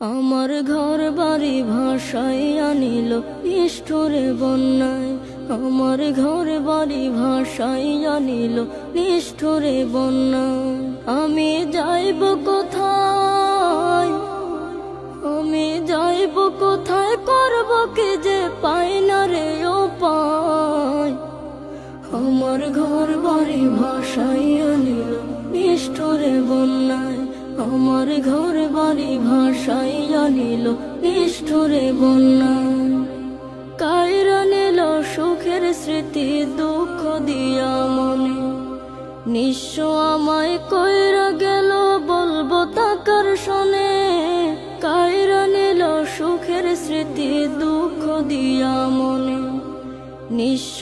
আমার ঘর বাড়ি ভাসাইয়া নিল নিষ্ঠুরে বন্যায়। আমার ঘর বাড়ি ভাসাইয়া নিল নিষ্ঠুরে বন্যায়। আমি যাইব কোথায়, আমি যাইব কোথায়, করব কি যে পাই না রে উপায়। আমার ঘর বাড়ি ভাসাইয়া নিল নিষ্ঠুরে বন্যায়। আমার ঘর বাড়ি ভাসাইয়া নিল নিষ্ঠুরে বন্যায়। কাইরা নিল সুখের স্মৃতি দুঃখ দিয়া মনে, নিঃস্ব আমায় কইরা গেল বলবো তাকার শোনে। কাইরা নিল সুখের স্মৃতি দুঃখ দিয়া মনে, নিঃস্ব